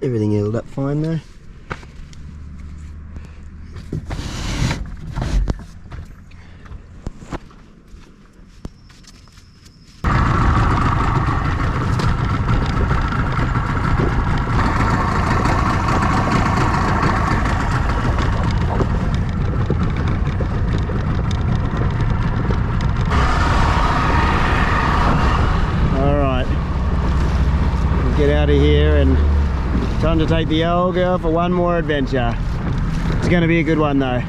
Everything held up fine though. Alright, get out of here and time to take the old girl for one more adventure. It's going to be a good one though.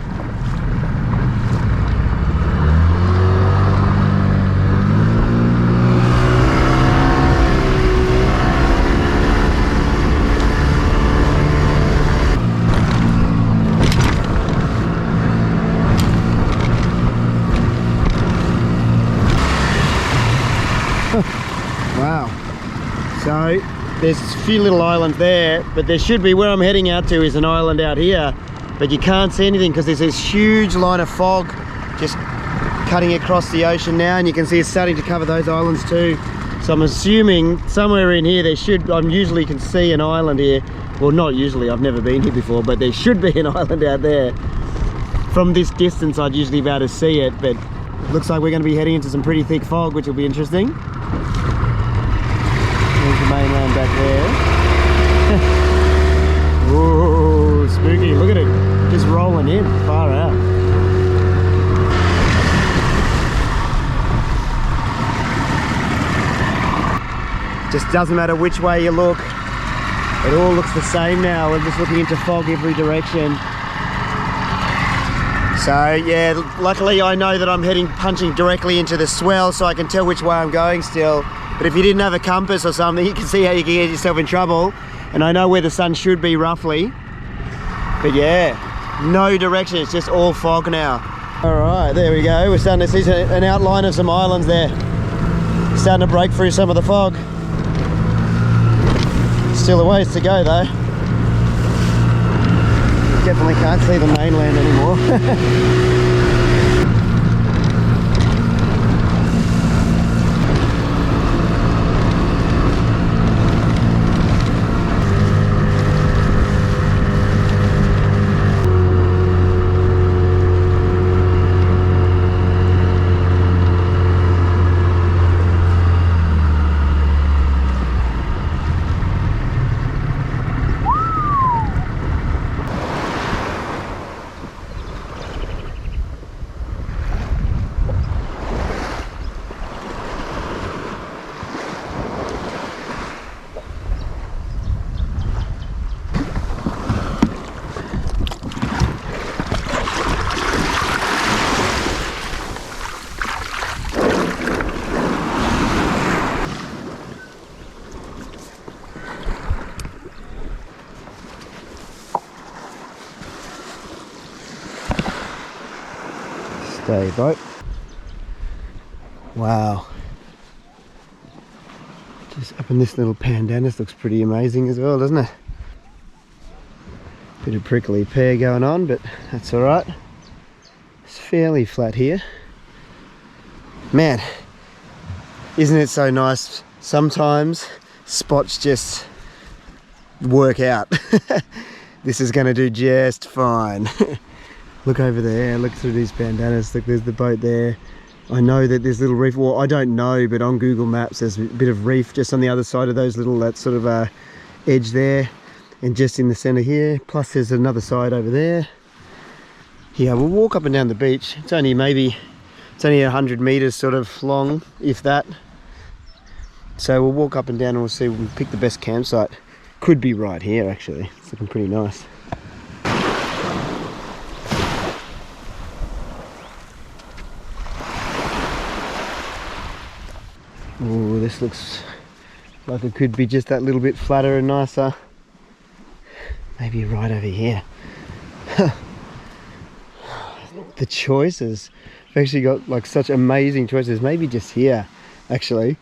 Wow. So there's a few little islands there, but there should be, where I'm heading out to is an island out here, but you can't see anything because there's this huge line of fog just cutting across the ocean now, and you can see it's starting to cover those islands too. So I'm assuming somewhere in here there should, I usually can see an island here. Well, not usually, I've never been here before, but there should be an island out there. From this distance I'd usually be able to see it, but it looks like we're going to be heading into some pretty thick fog, which will be interesting. There's the mainland back there. Whoa, spooky. Look at it. Just rolling in. Far out. Just doesn't matter which way you look. It all looks the same now. We're just looking into fog every direction. So yeah, luckily I know that I'm punching directly into the swell, so I can tell which way I'm going still. But if you didn't have a compass or something, you can see how you can get yourself in trouble. And I know where the sun should be roughly. But yeah, no direction, it's just all fog now. All right, there we go. We're starting to see an outline of some islands there. Starting to break through some of the fog. Still a ways to go though. Definitely can't see the mainland anymore. Stay, boat. Wow. Just up in this little pandanus looks pretty amazing as well, doesn't it? Bit of prickly pear going on, but that's alright. It's fairly flat here. Man, isn't it so nice? Sometimes spots just work out. This is going to do just fine. Look over there, look through these pandanus, look, there's the boat there. I know that there's little reef, well I don't know, but on Google Maps there's a bit of reef just on the other side of those little, that sort of edge there, and just in the center here, plus there's another side over there. Yeah, we'll walk up and down the beach. It's only 100 meters sort of long, if that. So we'll walk up and down and we'll see, we'll pick the best campsite. Could be right here actually, it's looking pretty nice. Oh, this looks like it could be just that little bit flatter and nicer. Maybe right over here. The choices. I've actually got like such amazing choices. Maybe just here, actually.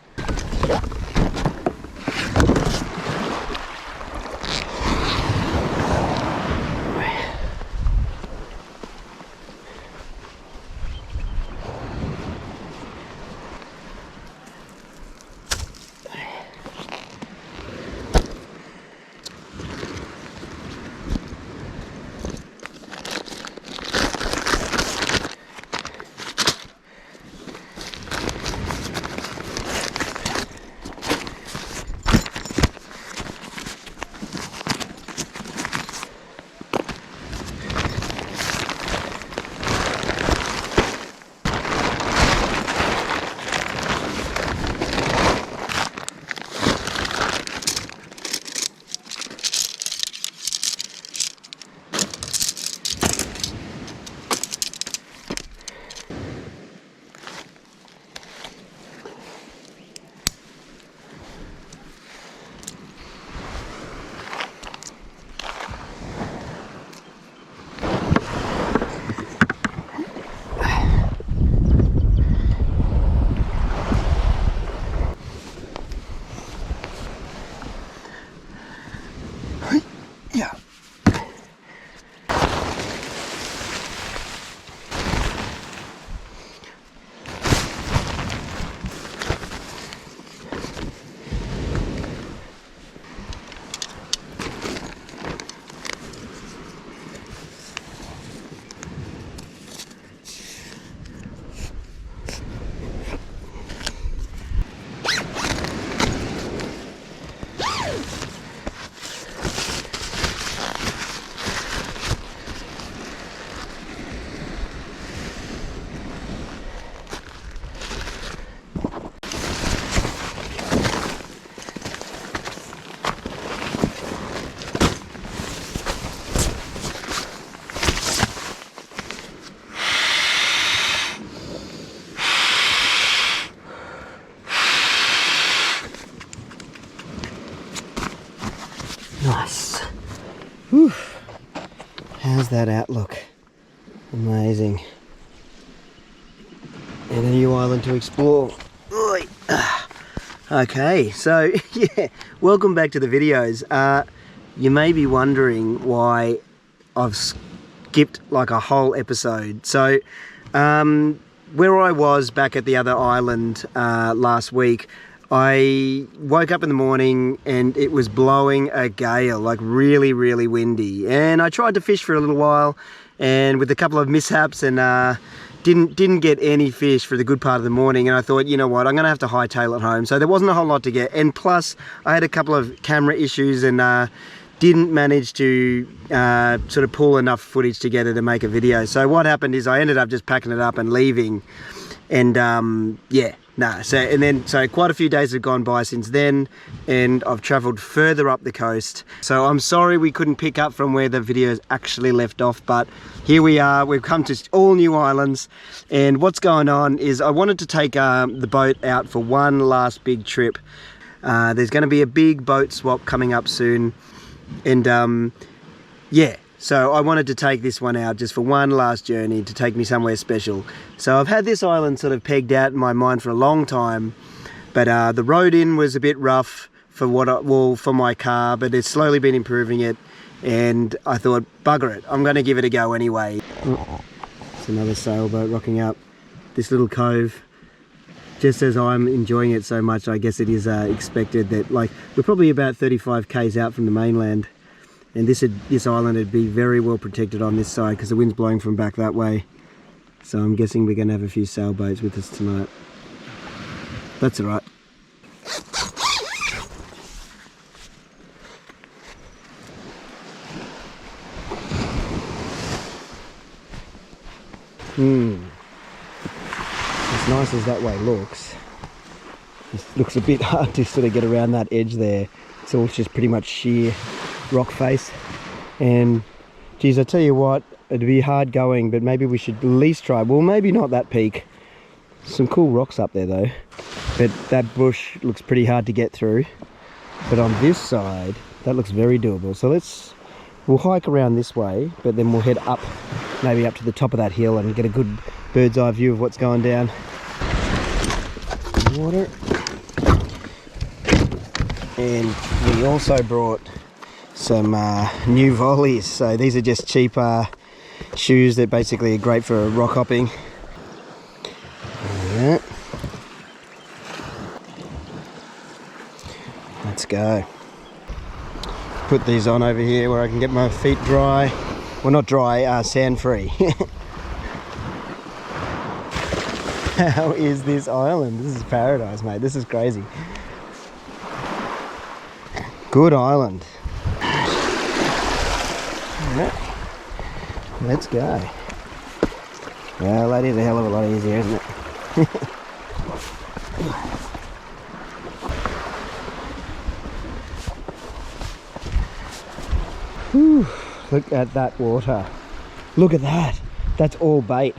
Nice. Whew. How's that outlook? Amazing. And a new island to explore. Oi. Okay, so yeah, welcome back to the videos. You may be wondering why I've skipped like a whole episode. So where I was back at the other island last week, I woke up in the morning and it was blowing a gale, like really, really windy. And I tried to fish for a little while, and with a couple of mishaps, and didn't get any fish for the good part of the morning. And I thought, you know what, I'm gonna have to hightail it home. So there wasn't a whole lot to get. And plus I had a couple of camera issues and didn't manage to sort of pull enough footage together to make a video. So what happened is I ended up just packing it up and leaving. And yeah, no, so quite a few days have gone by since then, and I've traveled further up the coast. So I'm sorry we couldn't pick up from where the videos actually left off, but here we are. We've come to all new islands, and what's going on is I wanted to take the boat out for one last big trip. There's going to be a big boat swap coming up soon, and yeah. So I wanted to take this one out just for one last journey to take me somewhere special. So I've had this island sort of pegged out in my mind for a long time, But the road in was a bit rough for for my car, but it's slowly been improving it, and I thought, bugger it, I'm going to give it a go anyway. It's another sailboat rocking up this little cove. Just as I'm enjoying it so much, I guess it is expected that, like, we're probably about 35 k's out from the mainland, and this island would be very well protected on this side because the wind's blowing from back that way. So I'm guessing we're going to have a few sailboats with us tonight. That's all right. As nice as that way looks, it looks a bit hard to sort of get around that edge there. It's all just pretty much sheer rock face. And geez, I tell you what, it'd be hard going, but maybe we should at least try. Well, maybe not that peak. Some cool rocks up there though. But that bush looks pretty hard to get through. But on this side, that looks very doable. So we'll hike around this way, but then we'll head up, maybe up to the top of that hill and get a good bird's eye view of what's going down. Water. And we also brought some new volleys. So these are just cheap shoes that basically are great for rock hopping. Yeah. Let's go. Put these on over here where I can get my feet dry. Well, not dry, sand free. How is this island? This is paradise, mate. This is crazy. Good island. Alright. Let's go. Well, that is a hell of a lot easier, isn't it? Whew, look at that water. Look at that. That's all bait.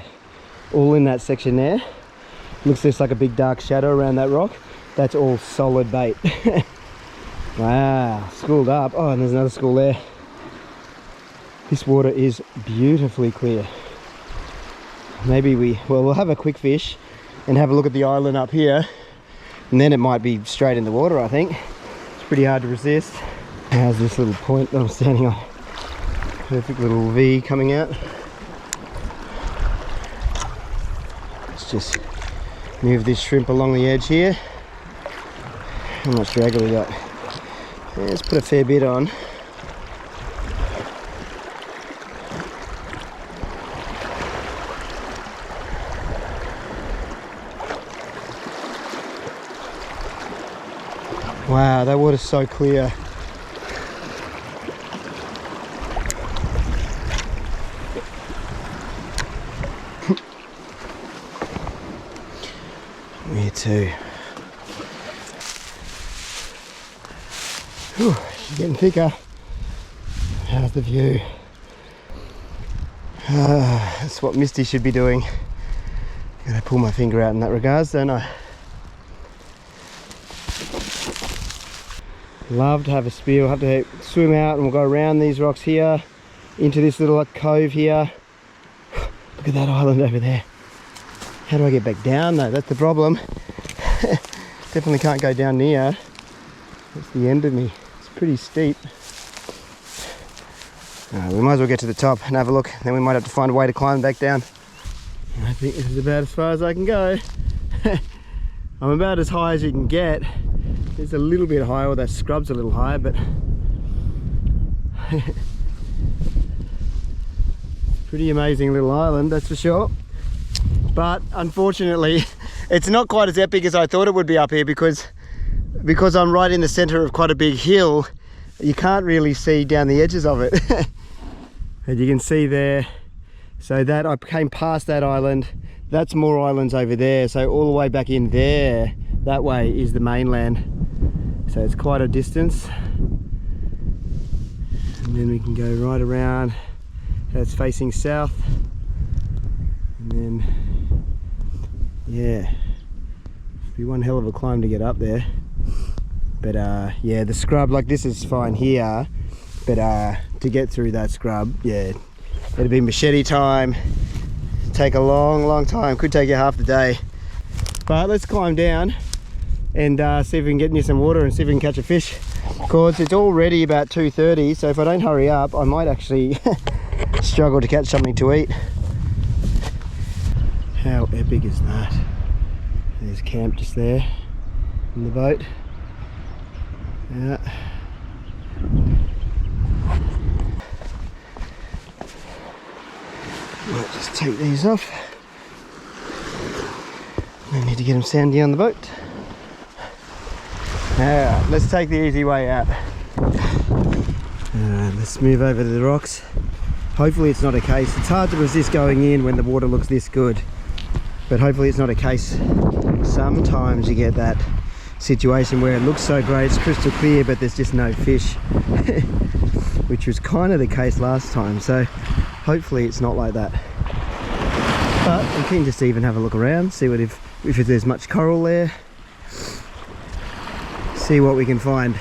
All in that section there. Looks just like a big dark shadow around that rock. That's all solid bait. Wow, schooled up. Oh, and there's another school there. This water is beautifully clear. Maybe we'll have a quick fish and have a look at the island up here, and then it might be straight in the water, I think. It's pretty hard to resist. How's this little point that I'm standing on? Perfect little V coming out. Let's just move this shrimp along the edge here. How much drag have we got? Yeah, let's put a fair bit on. Wow, that water's so clear. Me too. Whew, she's getting thicker. How's the view? That's what Misty should be doing. Gotta pull my finger out in that regards, don't I? Love to have a spiel. Have to swim out and we'll go around these rocks here into this little cove here. Look at that island over there. How do I get back down though? That's the problem. Definitely can't go down near. That's the end of me. It's pretty steep. We might as well get to the top and have a look. Then we might have to find a way to climb back down. I think this is about as far as I can go. I'm about as high as you can get. It's a little bit higher, or that scrub's a little higher, but pretty amazing little island, that's for sure. But unfortunately, it's not quite as epic as I thought it would be up here because I'm right in the center of quite a big hill. You can't really see down the edges of it. And you can see there, so that I came past that island. That's more islands over there, so all the way back in there, that way is the mainland. So it's quite a distance. And then we can go right around. That's facing south. And then, yeah, it'd be one hell of a climb to get up there. But yeah, the scrub, like this is fine here, but to get through that scrub, yeah, it'd be machete time. Take a long time, could take you half the day. But let's climb down and see if we can get near some water and see if we can catch a fish. Of course, it's already about 2:30, so if I don't hurry up, I might actually struggle to catch something to eat. How epic is that? There's camp just there in the boat. Yeah. Might just take these off. I need to get them sandy on the boat. Alright, let's take the easy way out. Alright, let's move over to the rocks. Hopefully it's not a case. It's hard to resist going in when the water looks this good, but hopefully it's not a case. Sometimes you get that situation where it looks so great, it's crystal clear, but there's just no fish, which was kind of the case last time, so hopefully it's not like that. But I'm keen just to even have a look around, see what if there's much coral there, see what we can find.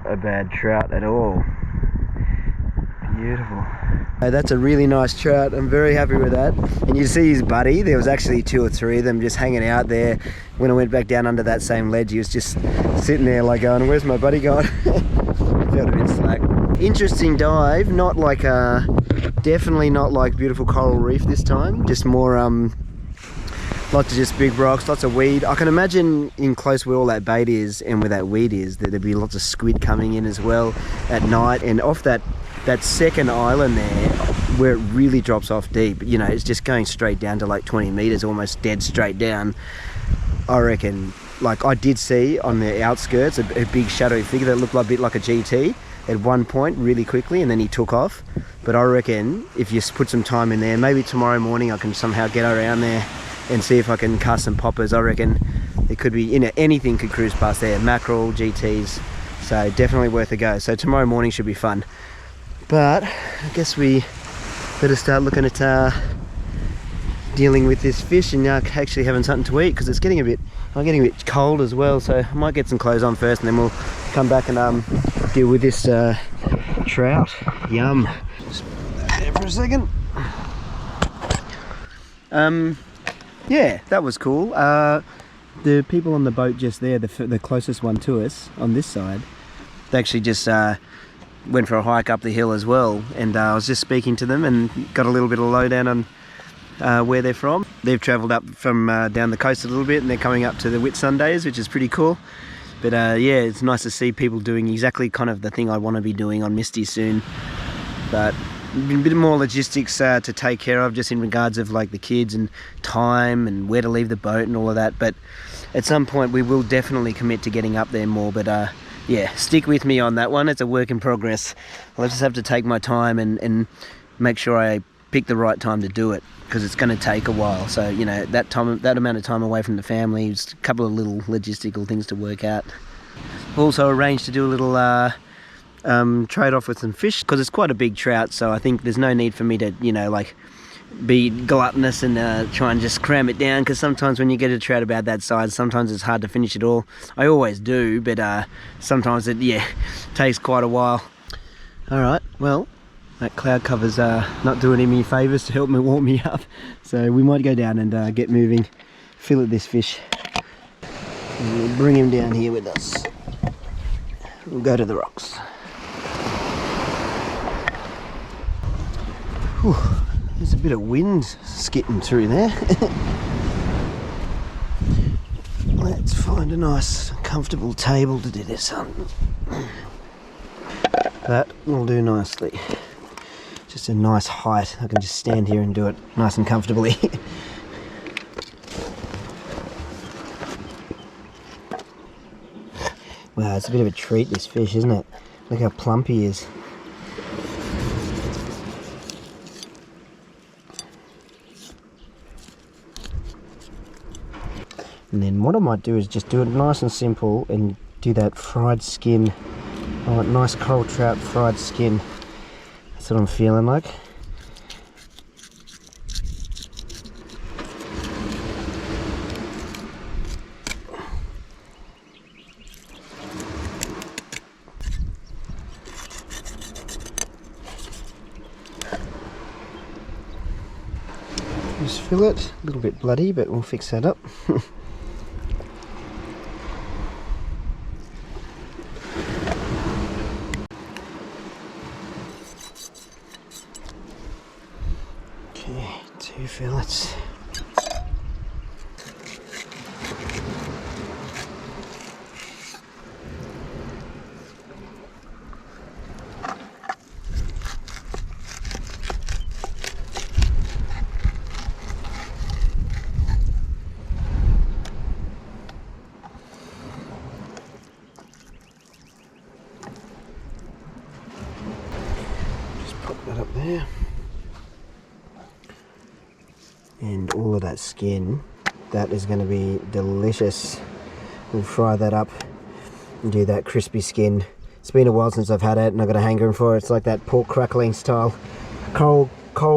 a bad trout at all. Beautiful. That's a really nice trout. I'm very happy with that. And you see his buddy, there was actually 2 or 3 of them just hanging out there. When I went back down under that same ledge, he was just sitting there like going, where's my buddy gone? Felt a bit slack. Interesting dive, not like definitely not like beautiful coral reef this time, just more lots of just big rocks, lots of weed. I can imagine in close where all that bait is and where that weed is, that there'd be lots of squid coming in as well at night. And off that second island there, where it really drops off deep, you know, it's just going straight down to like 20 meters, almost dead straight down. I reckon, like I did see on the outskirts a big shadowy figure that looked like a bit like a GT at one point really quickly, and then he took off. But I reckon if you put some time in there, maybe tomorrow morning I can somehow get around there and see if I can cast some poppers. I reckon it could be, you know, anything could cruise past there, mackerel, GTs, so definitely worth a go. So tomorrow morning should be fun. But I guess we better start looking at dealing with this fish and actually having something to eat, because it's getting I'm getting a bit cold as well. So I might get some clothes on first, and then we'll come back and deal with this trout. Yum. Just put that there for a second. Yeah, that was cool. The people on the boat just there, the closest one to us on this side, they actually just went for a hike up the hill as well, and I was just speaking to them and got a little bit of lowdown on where they're from. They've travelled up from down the coast a little bit, and they're coming up to the Whitsundays, which is pretty cool. But yeah, it's nice to see people doing exactly kind of the thing I want to be doing on Misty soon. But a bit more logistics to take care of, just in regards of like the kids and time and where to leave the boat and all of that. But at some point we will definitely commit to getting up there more. But yeah, stick with me on that one. It's a work in progress. I'll just have to take my time and make sure I pick the right time to do it, because it's going to take a while. So, you know, that amount of time away from the family, just a couple of little logistical things to work out. Also arranged to do a little trade off with some fish, because it's quite a big trout, so I think there's no need for me to, you know, like be gluttonous and try and just cram it down, because sometimes when you get a trout about that size, sometimes it's hard to finish it all. I always do, but sometimes it takes quite a while. Alright, well, that cloud cover's not doing any favours to help me warm me up, so we might go down and get moving, fillet this fish, and we'll bring him down here with us. We'll go to the rocks. Whew, there's a bit of wind skipping through there. Let's find a nice comfortable table to do this on. That will do nicely. Just a nice height. I can just stand here and do it nice and comfortably. Wow, it's a bit of a treat, this fish, isn't it? Look how plump he is. And then what I might do is just do it nice and simple and do that fried skin. I want nice coral trout fried skin. That's what I'm feeling like. Just fillet, a little bit bloody, but we'll fix that up. Okay, 2 fillets. That up there, and all of that skin, that is going to be delicious. We'll fry that up and do that crispy skin. It's been a while since I've had it, and I've got a hankering for it. It's like that pork crackling style, coral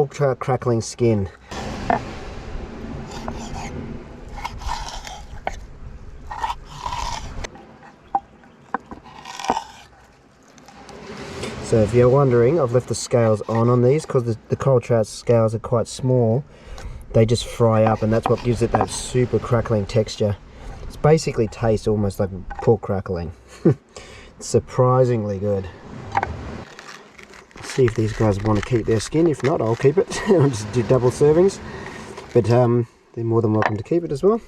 trout crackling skin. So if you're wondering, I've left the scales on these because the coral trout scales are quite small. They just fry up, and that's what gives it that super crackling texture. It's basically tastes almost like pork crackling. It's surprisingly good. Let's see if these guys want to keep their skin. If not, I'll keep it. I'll just do double servings. But they're more than welcome to keep it as well.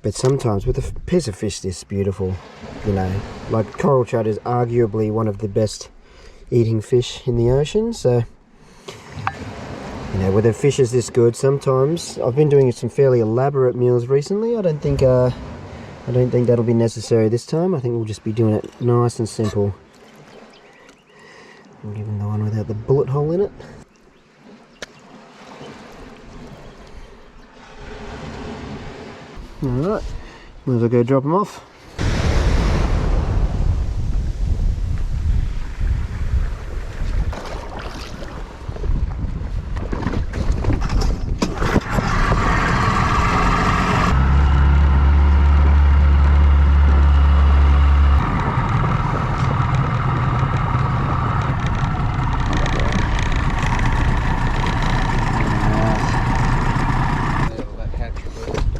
But sometimes with a piece of fish this beautiful, you know, like coral trout is arguably one of the best eating fish in the ocean. So, you know, with a fish is this good, sometimes I've been doing some fairly elaborate meals recently. I don't think that'll be necessary this time. I think we'll just be doing it nice and simple. I'm giving the one without the bullet hole in it. Alright, might as well go drop them off.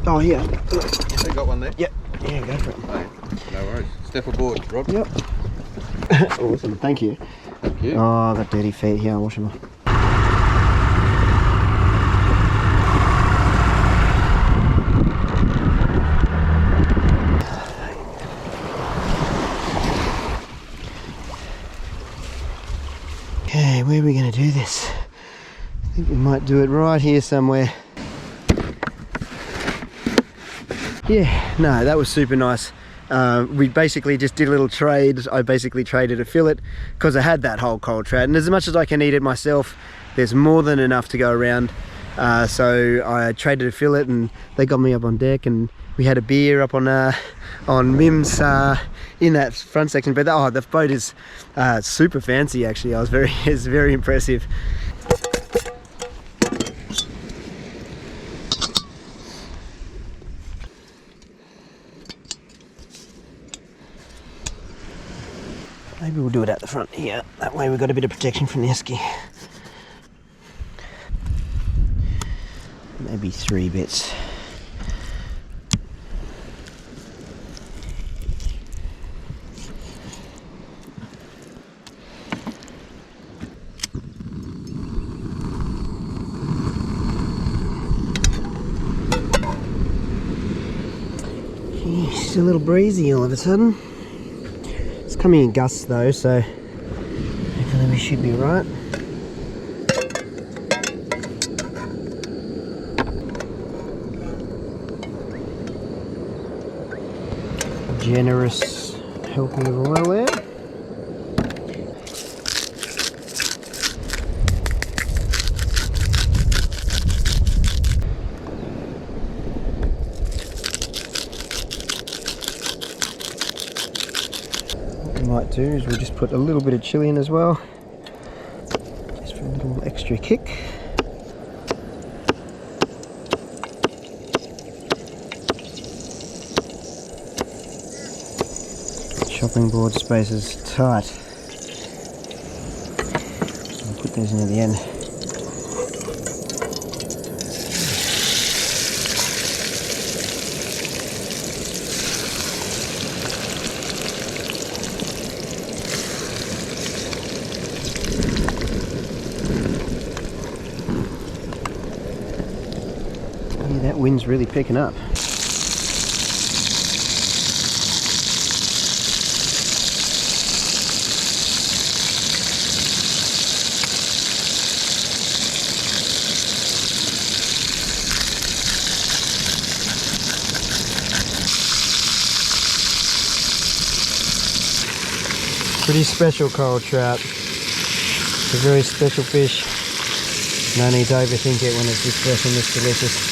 Oh yeah. You got one there? Yep. Yeah, go for it. Hey, no worries. Step aboard, Rob. Yep. Awesome, thank you. Thank you. Oh, I've got dirty feet here, I'll wash them off. Okay, where are we going to do this? I think we might do it right here somewhere. Yeah, no, that was super nice. We basically just did a little trade. I basically traded a fillet because I had that whole coral trout, and as much as I can eat it myself, there's more than enough to go around. So I traded a fillet, and they got me up on deck, and we had a beer up on Mim's in that front section. But oh, the boat is super fancy actually. It's very impressive. Maybe we'll do it at the front here. That way we've got a bit of protection from the esky. Maybe 3 bits. It's a little breezy all of a sudden. It's coming in gusts though, so hopefully we should be right. Generous helping of oil there. Might do is we'll just put a little bit of chili in as well, just for a little extra kick. Chopping board space is tight, so I'll put these in at the end. That wind's really picking up. Pretty special coral trout. It's a very special fish. No need to overthink it when it's this fresh and this delicious.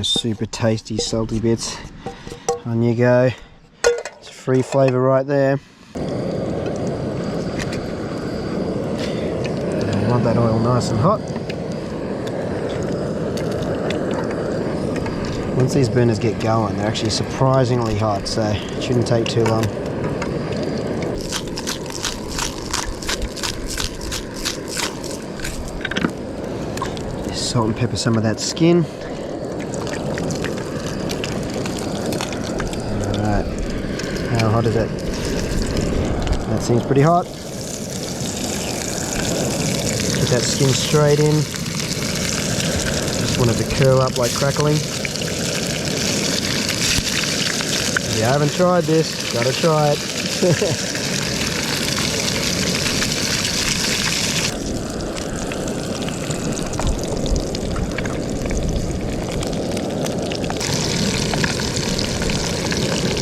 those super tasty salty bits. On you go. It's free flavour right there. I want that oil nice and hot. Once these burners get going, they're actually surprisingly hot, so it shouldn't take too long. Salt and pepper some of that skin. Alright, how hot is it? That seems pretty hot. Put that skin straight in. Just want it to curl up like crackling. If you haven't tried this, gotta try it.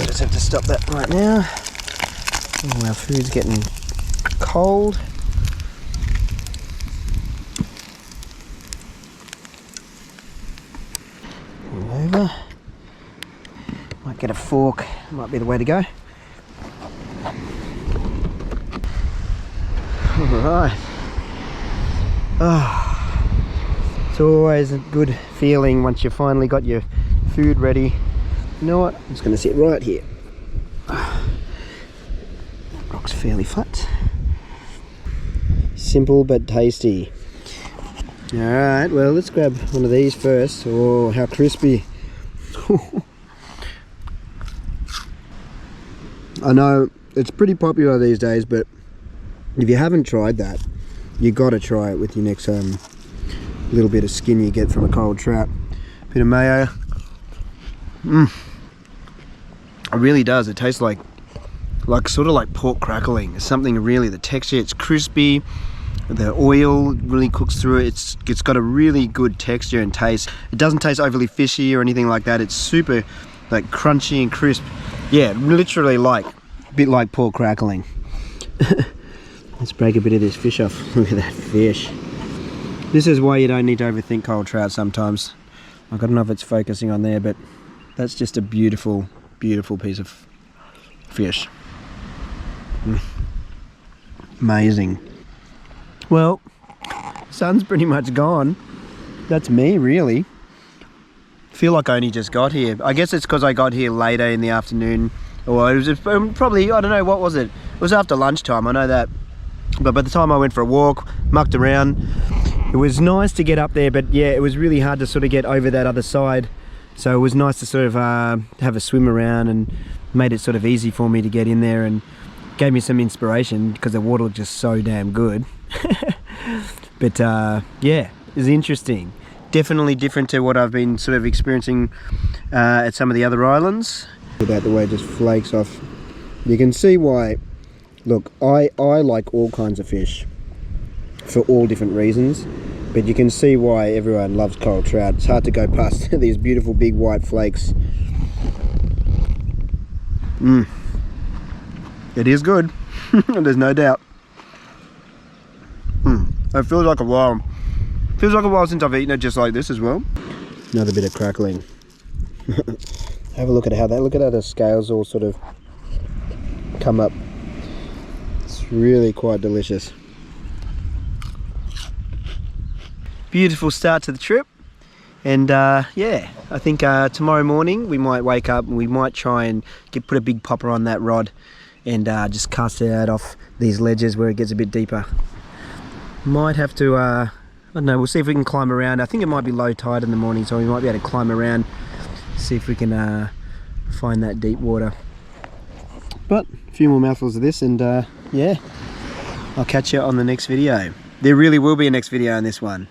Just have to stop that right now. Oh, our food's getting cold. Over. Might get a fork, might be the way to go. Alright. Oh, it's always a good feeling once you finally got your food ready. You know what? I'm just going to sit right here. That rock's fairly flat. Simple but tasty. Alright, well, let's grab one of these first. Oh, how crispy. I know it's pretty popular these days, but if you haven't tried that, you got to try it with your next little bit of skin you get from a cold trout. Bit of mayo. It really does. It tastes like sort of like pork crackling. It's something really, the texture, it's crispy. The oil really cooks through it. It's got a really good texture and taste. It doesn't taste overly fishy or anything like that. It's super like crunchy and crisp. Yeah, literally like a bit like pork crackling. Let's break a bit of this fish off. Look at that fish. This is why you don't need to overthink cold trout sometimes. I don't know if it's focusing on there, but that's just a beautiful, beautiful piece of fish. Amazing. Well, sun's pretty much gone. That's me, really. Feel like I only just got here. I guess it's because I got here later in the afternoon. Or it was probably, I don't know, what was it? It was after lunchtime, I know that. But by the time I went for a walk, mucked around, it was nice to get up there, but yeah, it was really hard to sort of get over that other side. So it was nice to sort of have a swim around, and made it sort of easy for me to get in there, and gave me some inspiration because the water looked just so damn good. But yeah, it's interesting. Definitely different to what I've been sort of experiencing at some of the other islands. About the way it just flakes off. You can see why. Look, I like all kinds of fish for all different reasons, but you can see why everyone loves coral trout. It's hard to go past these beautiful big white flakes. It is good. There's no doubt. It feels like a while. Feels like a while since I've eaten it just like this as well. Another bit of crackling. Have a look at how that. Look at how the scales all sort of come up. It's really quite delicious. Beautiful start to the trip, and yeah, I think tomorrow morning we might wake up and we might try and put a big popper on that rod and just cast it out off these ledges where it gets a bit deeper. Might have to, I don't know, we'll see if we can climb around. I think it might be low tide in the morning, so we might be able to climb around, see if we can find that deep water. But a few more mouthfuls of this, and yeah, I'll catch you on the next video. There really will be a next video on this one.